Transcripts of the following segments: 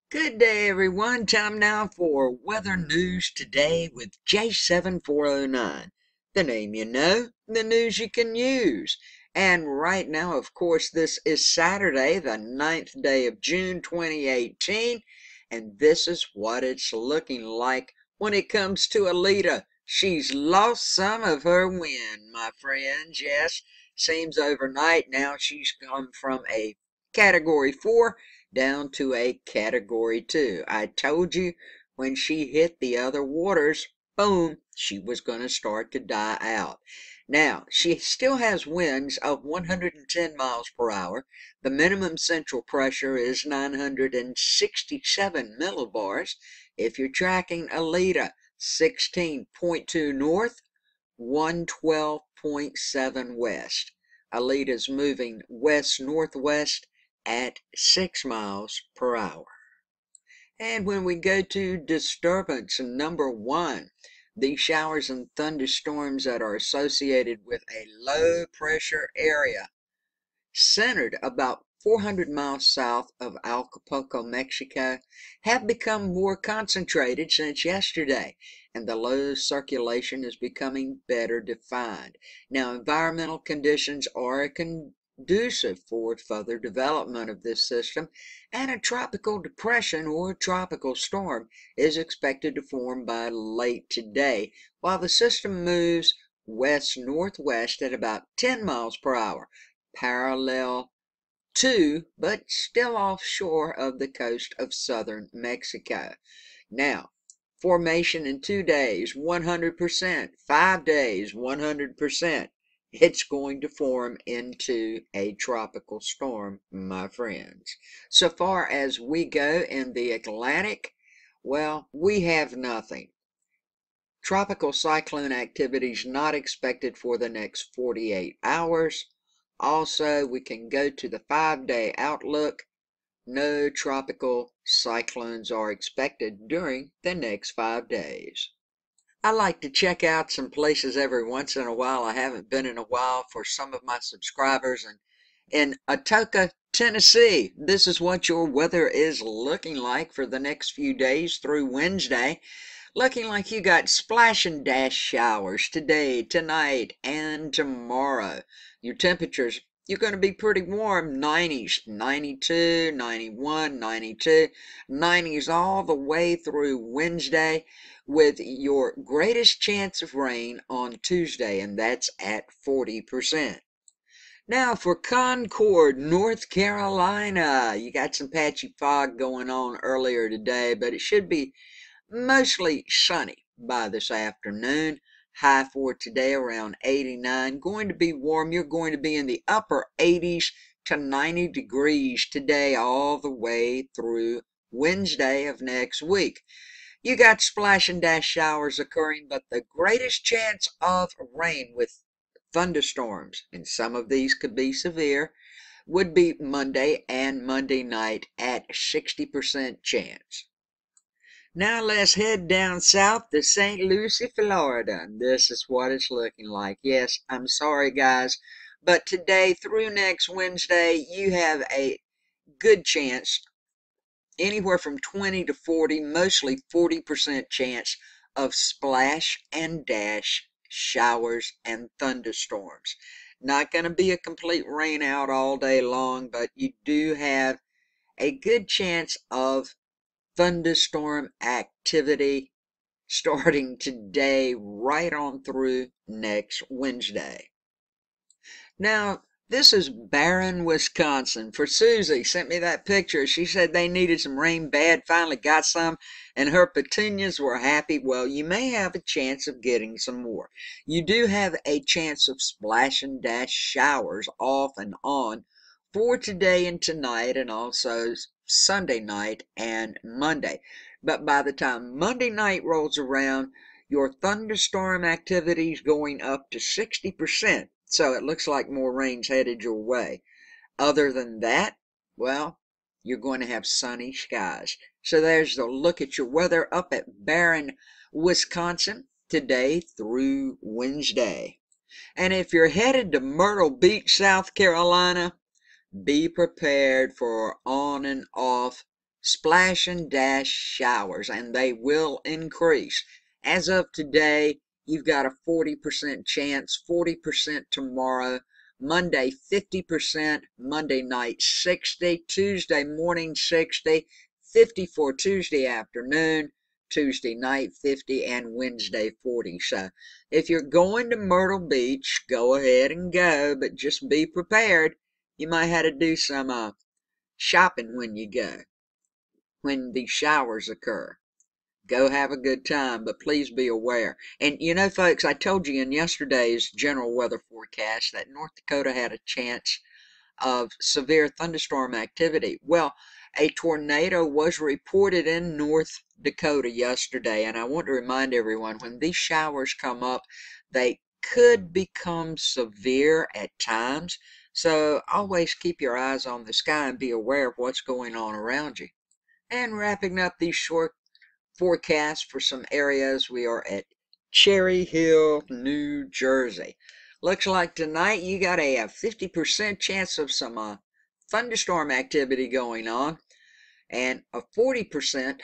Good day, everyone. Time now for weather news today with J7409. The name you know, the news you can use. And right now, of course, this is Saturday, the 9th day of June 2018. And this is what it's looking like when it comes to Alita. She's lost some of her wind, my friends. Yes, seems overnight now she's come from a Category 4 down to a Category 2. I told you when she hit the other waters, boom, she was going to start to die out. Now, she still has winds of 110 miles per hour. The minimum central pressure is 967 millibars. If you're tracking Alita, 16.2 north, 112.7 west. Alita's moving west-northwest at 6 miles per hour. And when we go to disturbance number 1, these showers and thunderstorms that are associated with a low pressure area centered about 400 miles south of Acapulco, Mexico, have become more concentrated since yesterday, and the low circulation is becoming better defined. Now, environmental conditions are conducive for further development of this system, and a tropical depression or tropical storm is expected to form by late today, while the system moves west-northwest at about 10 miles per hour, parallel to, but still offshore of the coast of southern Mexico. Now, formation in 2 days, 100%, 5 days, 100%. It's going to form into a tropical storm, my friends. So far as we go in the Atlantic, well, we have nothing. Tropical cyclone activities not expected for the next 48 hours. Also, we can go to the 5-day outlook. No tropical cyclones are expected during the next 5 days. I like to check out some places every once in a while. I haven't been in a while for some of my subscribers. And in Atoka, Tennessee, this is what your weather is looking like for the next few days through Wednesday. Looking like you got splash and dash showers today, tonight, and tomorrow. Your temperatures, you're going to be pretty warm, 90s, 92, 91, 92, 90s all the way through Wednesday, with your greatest chance of rain on Tuesday, and that's at 40%. Now for Concord, North Carolina, you got some patchy fog going on earlier today, but it should be mostly sunny by this afternoon. High for today around 89. Going to be warm. You're going to be in the upper 80s to 90 degrees today all the way through Wednesday of next week. You got splash and dash showers occurring, but the greatest chance of rain with thunderstorms, and some of these could be severe, would be Monday and Monday night at 60% chance. Now let's head down south to St. Lucie, Florida. And this is what it's looking like. Yes, I'm sorry, guys, but today through next Wednesday, you have a good chance, anywhere from 20 to 40, mostly 40% chance of splash and dash showers and thunderstorms. Not going to be a complete rain out all day long, but you do have a good chance of thunderstorm activity starting today right on through next Wednesday. Now, this is Barron, Wisconsin. For Susie, sent me that picture. She said they needed some rain bad, finally got some, and her petunias were happy. Well, you may have a chance of getting some more. You do have a chance of splash and dash showers off and on for today and tonight, and also Sunday night and Monday. But by the time Monday night rolls around, your thunderstorm activity is going up to 60%. So it looks like more rain's headed your way. Other than that, well, you're going to have sunny skies. So there's the look at your weather up at Barron, Wisconsin, today through Wednesday. And if you're headed to Myrtle Beach, South Carolina, be prepared for on and off splash and dash showers, and they will increase. As of today, you've got a 40% chance, 40% tomorrow, Monday 50%, Monday night 60, Tuesday morning 60, 50 for Tuesday afternoon, Tuesday night 50, and Wednesday 40. So if you're going to Myrtle Beach, go ahead and go, but just be prepared. You might have to do some shopping when you go, when these showers occur. Go have a good time, but please be aware. And you know, folks, I told you in yesterday's general weather forecast that North Dakota had a chance of severe thunderstorm activity. Well, a tornado was reported in North Dakota yesterday, and I want to remind everyone, when these showers come up, they could become severe at times. So always keep your eyes on the sky and be aware of what's going on around you. And wrapping up these short forecasts for some areas, we are at Cherry Hill, New Jersey. Looks like tonight you got a 50% chance of some thunderstorm activity going on, and a 40%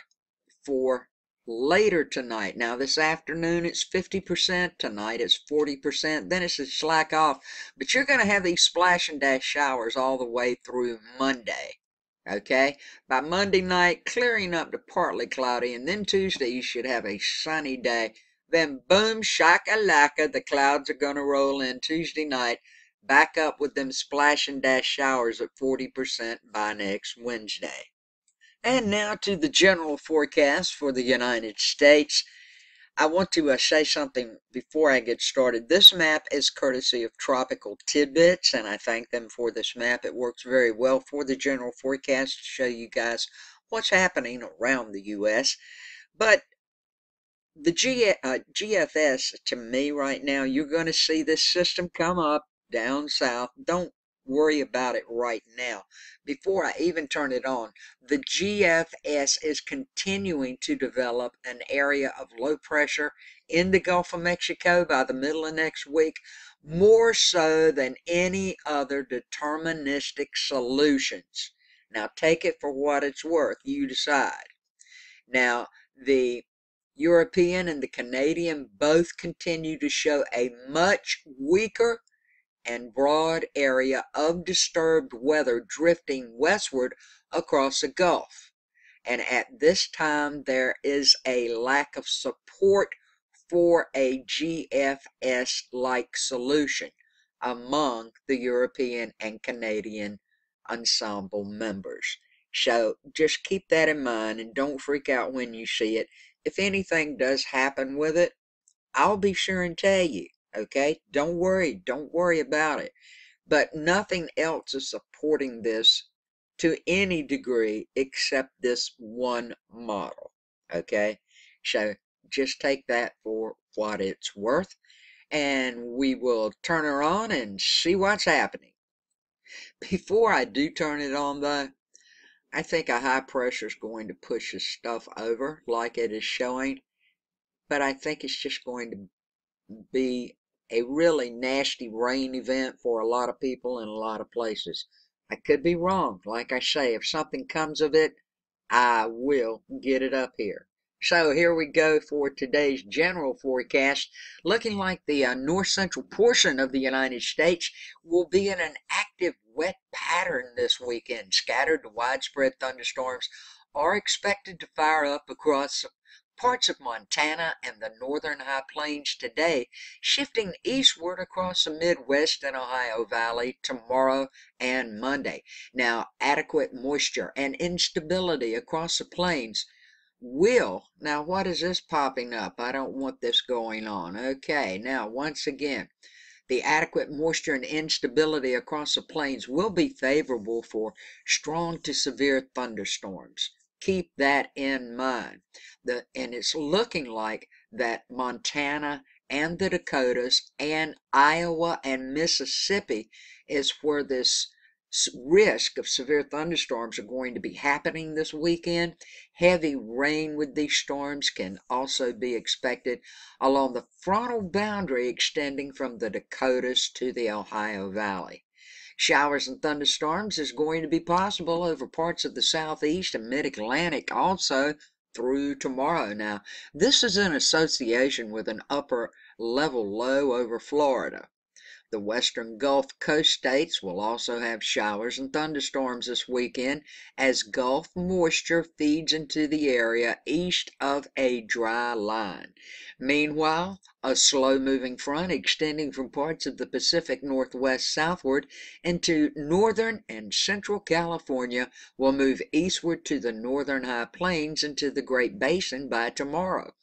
for later tonight. Now this afternoon it's 50%, tonight it's 40%, then it's a slack off. But you're going to have these splash and dash showers all the way through Monday. Okay, by Monday night, clearing up to partly cloudy, and then Tuesday you should have a sunny day. Then boom, shakalaka, the clouds are going to roll in Tuesday night, back up with them splash and dash showers at 40% by next Wednesday. And now to the general forecast for the United States. I want to say something before I get started. This map is courtesy of Tropical Tidbits, and I thank them for this map. It works very well for the general forecast to show you guys what's happening around the U.S. But the GFS, to me right now, you're going to see this system come up down south. Don't worry about it right now. Before I even turn it on, the GFS is continuing to develop an area of low pressure in the Gulf of Mexico by the middle of next week, more so than any other deterministic solutions. Now take it for what it's worth. You decide. Now, the European and the Canadian both continue to show a much weaker and broad area of disturbed weather drifting westward across the Gulf. And at this time, there is a lack of support for a GFS-like solution among the European and Canadian ensemble members. So just keep that in mind and don't freak out when you see it. If anything does happen with it, I'll be sure and tell you, okay? Don't worry about it. But nothing else is supporting this to any degree except this one model, okay? So just take that for what it's worth, and we will turn her on and see what's happening. Before I do turn it on, though, I think a high pressure is going to push this stuff over like it is showing, but I think it's just going to be a really nasty rain event for a lot of people in a lot of places. I could be wrong. Like I say, if something comes of it, I will get it up here. So here we go for today's general forecast. Looking like the north central portion of the United States will be in an active wet pattern this weekend. Scattered to widespread thunderstorms are expected to fire up across parts of Montana and the northern high plains today, shifting eastward across the Midwest and Ohio Valley tomorrow and Monday. Now, adequate moisture and instability across the plains will, now what is this popping up? I don't want this going on. Okay, now once again, the adequate moisture and instability across the plains will be favorable for strong to severe thunderstorms. Keep that in mind. And it's looking like that Montana and the Dakotas and Iowa and Mississippi is where this risk of severe thunderstorms are going to be happening this weekend. Heavy rain with these storms can also be expected along the frontal boundary extending from the Dakotas to the Ohio Valley. Showers and thunderstorms is going to be possible over parts of the southeast and mid-Atlantic also through tomorrow. Now, this is in association with an upper level low over Florida. The western Gulf Coast states will also have showers and thunderstorms this weekend as Gulf moisture feeds into the area east of a dry line. Meanwhile, a slow-moving front extending from parts of the Pacific Northwest southward into northern and central California will move eastward to the northern high plains into the Great Basin by tomorrow.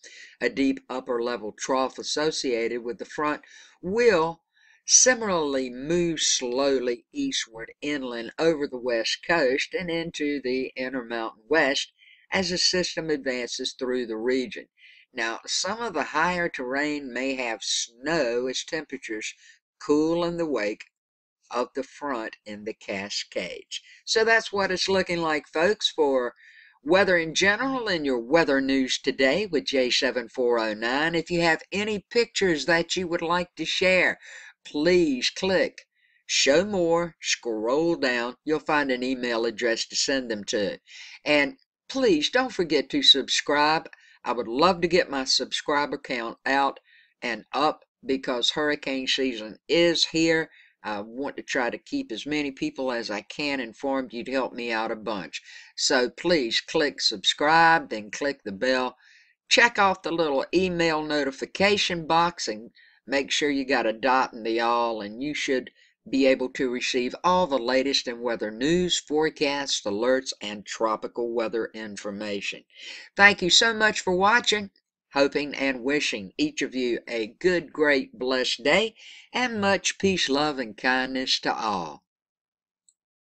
A deep upper-level trough associated with the front will similarly move slowly eastward inland over the west coast and into the Intermountain West as the system advances through the region. Now, some of the higher terrain may have snow as temperatures cool in the wake of the front in the Cascades. So that's what it's looking like, folks, for weather in general in your weather news today with J7409. If you have any pictures that you would like to share, please click show more, scroll down, you'll find an email address to send them to. And please don't forget to subscribe. I would love to get my subscriber count out and up because hurricane season is here. I want to try to keep as many people as I can informed. You'd help me out a bunch. So please click subscribe, then click the bell. Check off the little email notification box and make sure you got a dot in the all, and you should be able to receive all the latest in weather news, forecasts, alerts, and tropical weather information. Thank you so much for watching. Hoping and wishing each of you a good, great, blessed day, and much peace, love, and kindness to all.